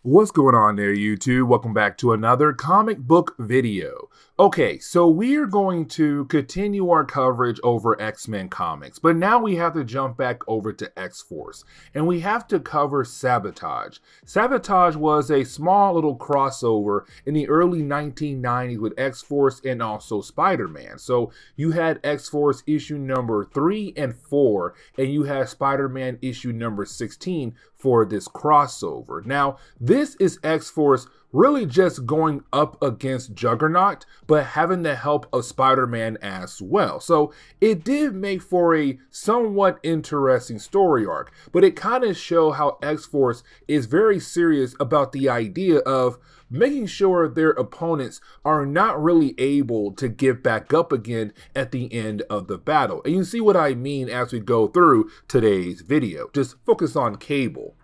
What's going on there, YouTube? Welcome back to another comic book video. Okay, so we're going to continue our coverage over X-Men comics, but now we have to jump back over to X-Force, and we have to cover Sabotage. Sabotage was a small little crossover in the early 1990s with X-Force and also Spider-Man. So you had X-Force issue number 3 and 4, and you had Spider-Man issue number 16 for this crossover. Now, this is X-Force really just going up against Juggernaut, but having the help of Spider-Man as well. So it did make for a somewhat interesting story arc, but it kind of shows how X-Force is very serious about the idea of making sure their opponents are not really able to get back up again at the end of the battle. And you see what I mean as we go through today's video. Just focus on Cable.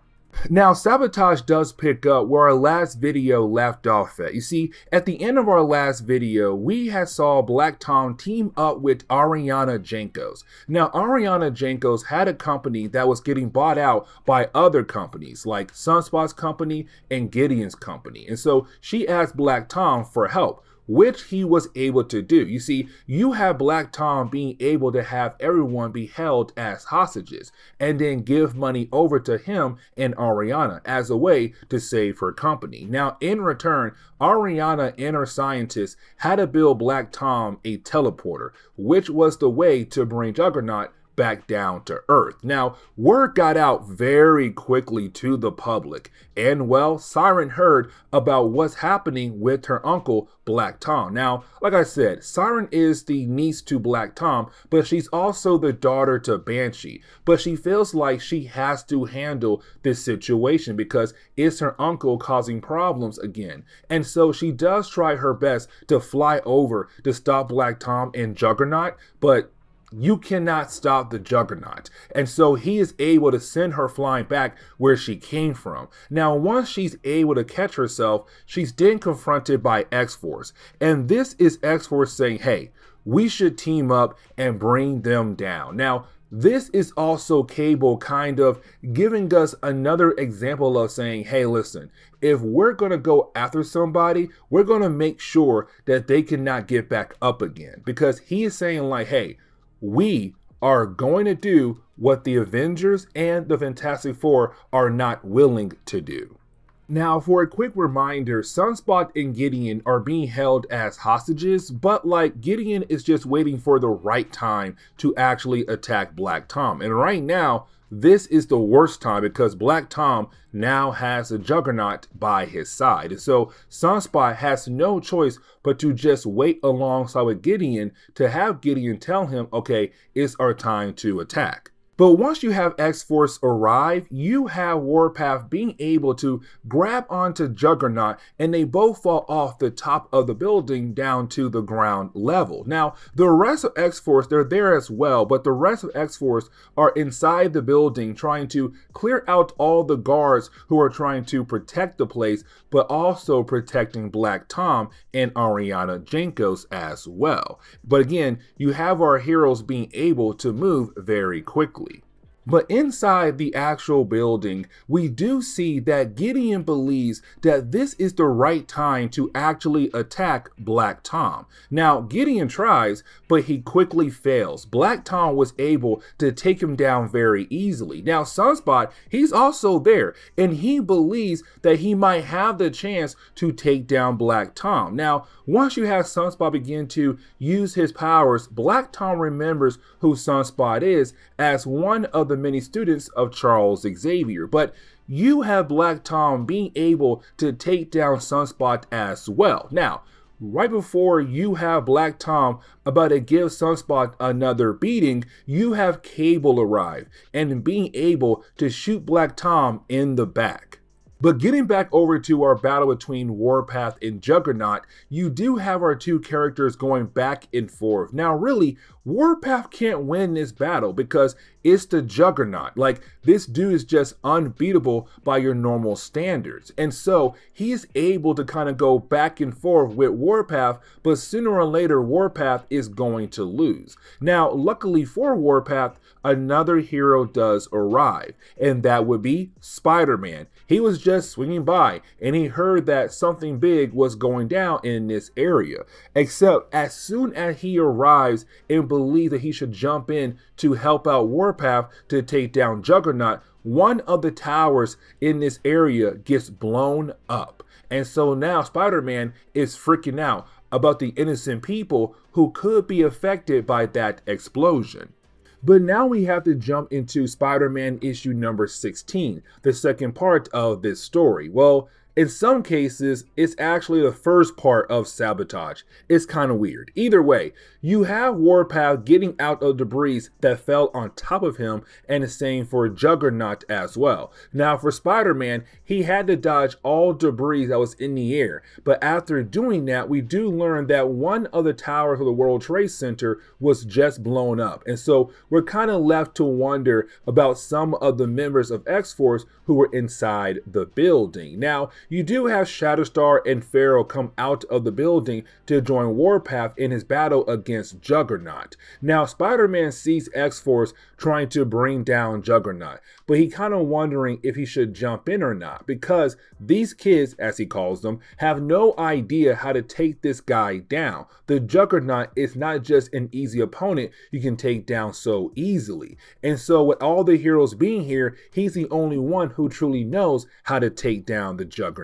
Now, Sabotage does pick up where our last video left off at. You see, at the end of our last video, we had saw Black Tom team up with Ariana Jankos. Now, Ariana Jankos had a company that was getting bought out by other companies like Sunspot's company and Gideon's company. And so she asked Black Tom for help, which he was able to do. You see, you have Black Tom being able to have everyone be held as hostages and then give money over to him and Ariana as a way to save her company. Now, in return, Ariana and her scientists had to build Black Tom a teleporter, which was the way to bring Juggernaut back down to Earth. Now, word got out very quickly to the public, and well, Siren heard about what's happening with her uncle, Black Tom. Now, like I said, Siren is the niece to Black Tom, but she's also the daughter to Banshee. But she feels like she has to handle this situation because it's her uncle causing problems again. And so she does try her best to fly over to stop Black Tom and Juggernaut, but you cannot stop the Juggernaut. And so he is able to send her flying back where she came from. Now, once she's able to catch herself, she's then confronted by X-Force. And this is X-Force saying, hey, we should team up and bring them down. Now, this is also Cable kind of giving us another example of saying, hey, listen, if we're going to go after somebody, we're going to make sure that they cannot get back up again. Because he is saying like, hey, we are going to do what the Avengers and the Fantastic Four are not willing to do. Now, for a quick reminder, Sunspot and Gideon are being held as hostages, but like Gideon is just waiting for the right time to actually attack Black Tom. And right now, this is the worst time because Black Tom now has a Juggernaut by his side. And so Sunspot has no choice but to just wait alongside with Gideon to have Gideon tell him, okay, it's our time to attack. But once you have X-Force arrive, you have Warpath being able to grab onto Juggernaut and they both fall off the top of the building down to the ground level. Now, the rest of X-Force, they're there as well, but the rest of X-Force are inside the building trying to clear out all the guards who are trying to protect the place, but also protecting Black Tom and Ariana Jankos as well. But again, you have our heroes being able to move very quickly. But inside the actual building, we do see that Gideon believes that this is the right time to actually attack Black Tom. Now, Gideon tries, but he quickly fails. Black Tom was able to take him down very easily. Now, Sunspot, he's also there, and he believes that he might have the chance to take down Black Tom. Now, once you have Sunspot begin to use his powers, Black Tom remembers who Sunspot is as one of the many students of Charles Xavier. But you have Black Tom being able to take down Sunspot as well. Now, right before you have Black Tom about to give Sunspot another beating, you have Cable arrive and being able to shoot Black Tom in the back. But getting back over to our battle between Warpath and Juggernaut, you do have our two characters going back and forth. Now really, Warpath can't win this battle because It's the Juggernaut. Like, this dude is just unbeatable by your normal standards. And so he's able to kind of go back and forth with Warpath, but sooner or later Warpath is going to lose. Now, luckily for Warpath, another hero does arrive, and that would be Spider-Man. He was just swinging by, and he heard that something big was going down in this area. Except as soon as he arrives and believes that he should jump in to help out Warpath to take down Juggernaut, one of the towers in this area gets blown up. And so now Spider-Man is freaking out about the innocent people who could be affected by that explosion. But now we have to jump into Spider-Man issue number 16, the second part of this story. Well, in some cases, it's actually the first part of Sabotage. It's kind of weird. Either way, you have Warpath getting out of debris that fell on top of him, and the same for Juggernaut as well. Now for Spider-Man, he had to dodge all debris that was in the air, but after doing that, we do learn that one of the towers of the World Trade Center was just blown up. And so we're kind of left to wonder about some of the members of X-Foce who were inside the building. Now, you do have Shatterstar and Pharaoh come out of the building to join Warpath in his battle against Juggernaut. Now, Spider-Man sees X-Foce trying to bring down Juggernaut, but he kind of wondering if he should jump in or not, because these kids, as he calls them, have no idea how to take this guy down. The Juggernaut is not just an easy opponent you can take down so easily. And so with all the heroes being here, he's the only one who truly knows how to take down the Juggernaut.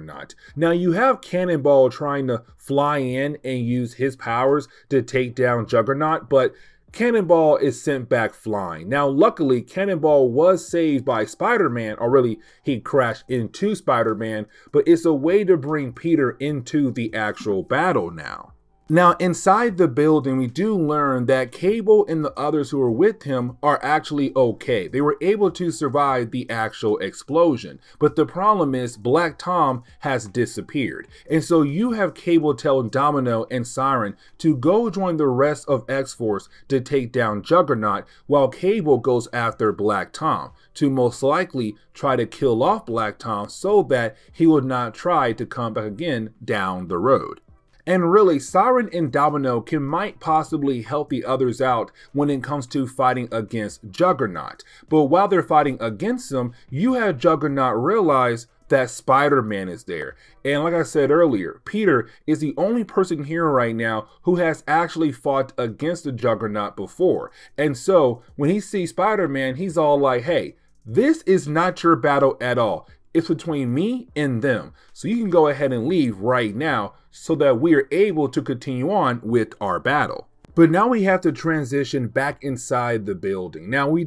Now you have Cannonball trying to fly in and use his powers to take down Juggernaut, but Cannonball is sent back flying. Now luckily Cannonball was saved by Spider-Man, or really he crashed into Spider-Man, but it's a way to bring Peter into the actual battle now. Now, inside the building, we do learn that Cable and the others who are with him are actually okay. They were able to survive the actual explosion. But the problem is Black Tom has disappeared. And so you have Cable tell Domino and Siren to go join the rest of X-Force to take down Juggernaut, while Cable goes after Black Tom to most likely try to kill off Black Tom so that he would not try to come back again down the road. And really, Siren and Domino might possibly help the others out when it comes to fighting against Juggernaut. But while they're fighting against him, you have Juggernaut realize that Spider-Man is there. And like I said earlier, Peter is the only person here right now who has actually fought against the Juggernaut before. And so when he sees Spider-Man, he's all like, hey, this is not your battle at all. It's between me and them. So you can go ahead and leave right now so that we are able to continue on with our battle. But now we have to transition back inside the building. Now we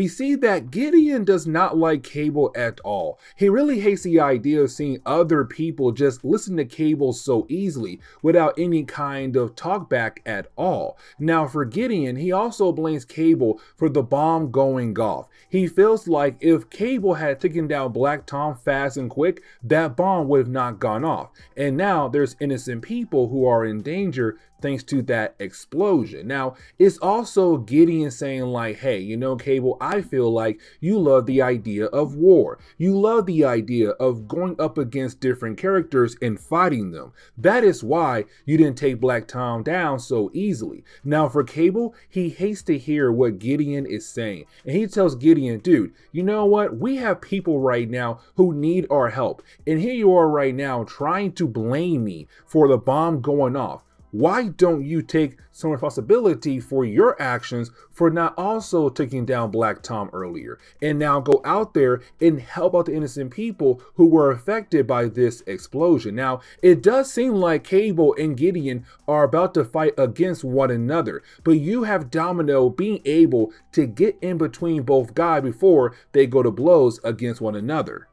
see that Gideon does not like Cable at all. He really hates the idea of seeing other people just listen to Cable so easily without any kind of talk back at all. Now for Gideon, he also blames Cable for the bomb going off. He feels like if Cable had taken down Black Tom fast and quick, that bomb would have not gone off. And now there's innocent people who are in danger thanks to that explosion. Now, it's also Gideon saying like, hey, you know, Cable, I feel like you love the idea of war. You love the idea of going up against different characters and fighting them. That is why you didn't take Black Tom down so easily. Now, for Cable, he hates to hear what Gideon is saying. And he tells Gideon, dude, you know what? We have people right now who need our help. And here you are right now trying to blame me for the bomb going off. Why don't you take some responsibility for your actions for not also taking down Black Tom earlier, and now go out there and help out the innocent people who were affected by this explosion? Now, it does seem like Cable and Gideon are about to fight against one another, but you have Domino being able to get in between both guys before they go to blows against one another.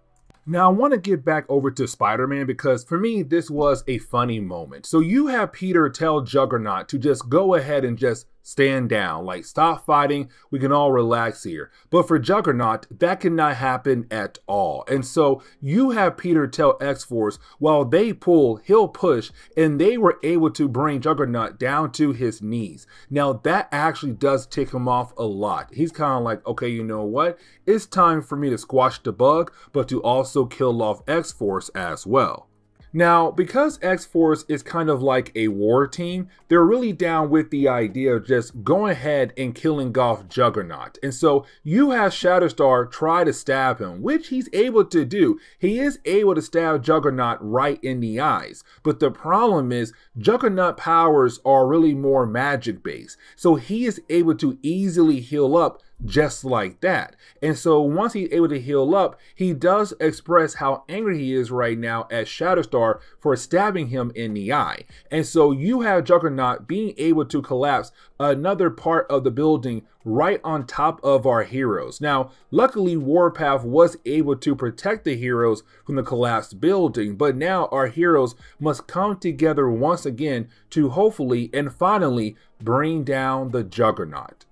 Now, I want to get back over to Spider-Man because for me, this was a funny moment. So you have Peter tell Juggernaut to just go ahead and just stand down, like stop fighting, we can all relax here. But for Juggernaut, that cannot happen at all. And so you have Peter tell X-Foce while they pull, he'll push, and they were able to bring Juggernaut down to his knees. Now that actually does tick him off a lot. He's kind of like, okay, you know what? It's time for me to squash the bug, but to also kill off X-Foce as well. Now, because X-Foce is kind of like a war team, they're really down with the idea of just going ahead and killing off Juggernaut. And so you have Shatterstar try to stab him, which he's able to do. He is able to stab Juggernaut right in the eyes. But the problem is Juggernaut powers are really more magic based. So he is able to easily heal up just like that. And so once he's able to heal up, he does express how angry he is right now at Shatterstar for stabbing him in the eye. And so you have Juggernaut being able to collapse another part of the building right on top of our heroes. Now, luckily Warpath was able to protect the heroes from the collapsed building, but now our heroes must come together once again to hopefully and finally bring down the Juggernaut.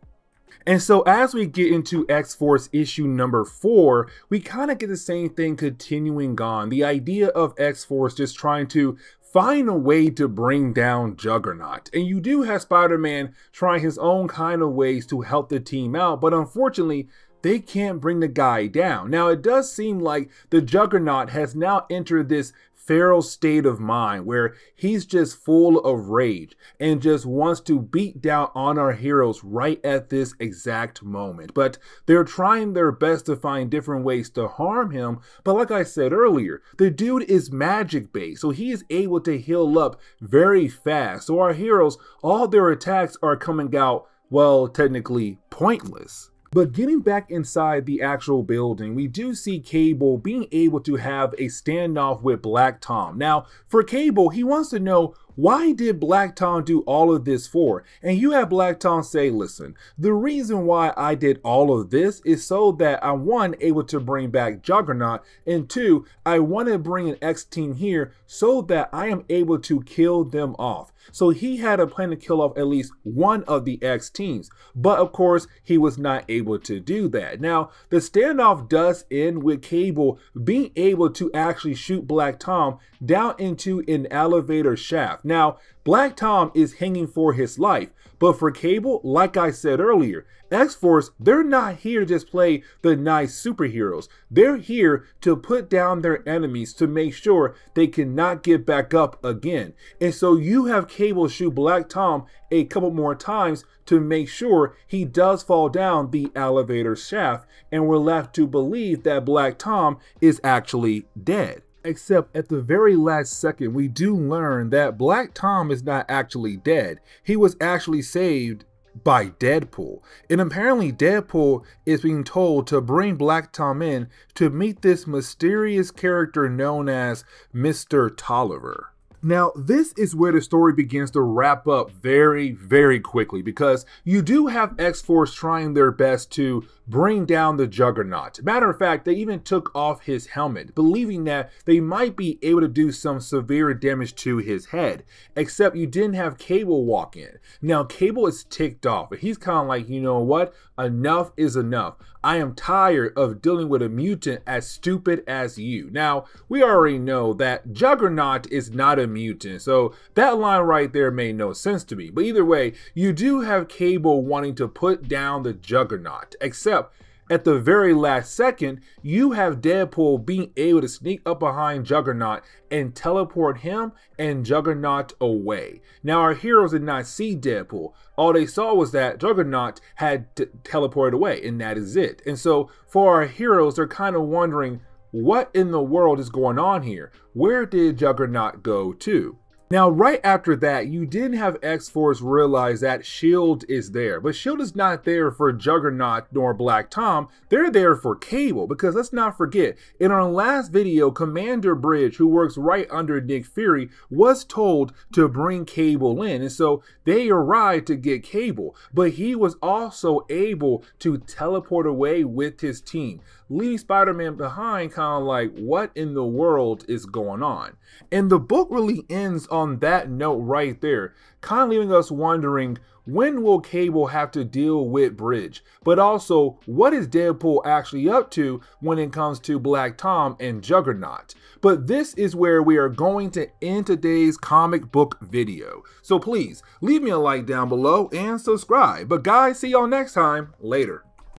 And so as we get into X-Foce issue number 4, we kind of get the same thing continuing on. The idea of X-Foce just trying to find a way to bring down Juggernaut. And you do have Spider-Man trying his own kind of ways to help the team out, but unfortunately, they can't bring the guy down. Now, it does seem like the Juggernaut has now entered this feral state of mind where he's just full of rage and just wants to beat down on our heroes right at this exact moment. But they're trying their best to find different ways to harm him. But like I said earlier, the dude is magic based, so he is able to heal up very fast. So our heroes, all their attacks are coming out, well, technically pointless. But getting back inside the actual building, we do see Cable being able to have a standoff with Black Tom. Now, for Cable, he wants to know, why did Black Tom do all of this for? And you have Black Tom say, listen, the reason why I did all of this is so that I'm, one, able to bring back Juggernaut, and two, I want to bring an X team here so that I am able to kill them off. So he had a plan to kill off at least one of the X teams, but of course he was not able to do that. Now, the standoff does end with Cable being able to actually shoot Black Tom down into an elevator shaft. Now, Black Tom is hanging for his life, but for Cable, like I said earlier, X-Foce, they're not here to just play the nice superheroes. They're here to put down their enemies to make sure they cannot get back up again. And so you have Cable shoot Black Tom a couple more times to make sure he does fall down the elevator shaft, and we're left to believe that Black Tom is actually dead. Except at the very last second, we do learn that Black Tom is not actually dead. He was actually saved by Deadpool. And apparently Deadpool is being told to bring Black Tom in to meet this mysterious character known as Mr. Tolliver. Now, this is where the story begins to wrap up very, very quickly, because you do have X-Foce trying their best to bring down the Juggernaut. Matter of fact, they even took off his helmet, believing that they might be able to do some severe damage to his head, except you didn't have Cable walk in. Now, Cable is ticked off, but he's kind of like, you know what? Enough is enough. I am tired of dealing with a mutant as stupid as you. Now, we already know that Juggernaut is not a mutant, so that line right there made no sense to me. But either way, you do have Cable wanting to put down the Juggernaut, except at the very last second, you have Deadpool being able to sneak up behind Juggernaut and teleport him and Juggernaut away. Now, our heroes did not see Deadpool. All they saw was that Juggernaut had teleported away, and that is it. And so for our heroes, they're kind of wondering, what in the world is going on here? Where did Juggernaut go to? Now, right after that, you didn't have X-Foce realize that S.H.I.E.L.D. is there. But S.H.I.E.L.D. is not there for Juggernaut nor Black Tom. They're there for Cable, because let's not forget, in our last video, Commander Bridge, who works right under Nick Fury, was told to bring Cable in. And so they arrived to get Cable. But he was also able to teleport away with his team, leaving Spider-Man behind, kind of like, what in the world is going on? And the book really ends on that note right there, kind of leaving us wondering, when will Cable have to deal with Bridge? But also, what is Deadpool actually up to when it comes to Black Tom and Juggernaut? But this is where we are going to end today's comic book video. So please, leave me a like down below and subscribe. But guys, see y'all next time. Later.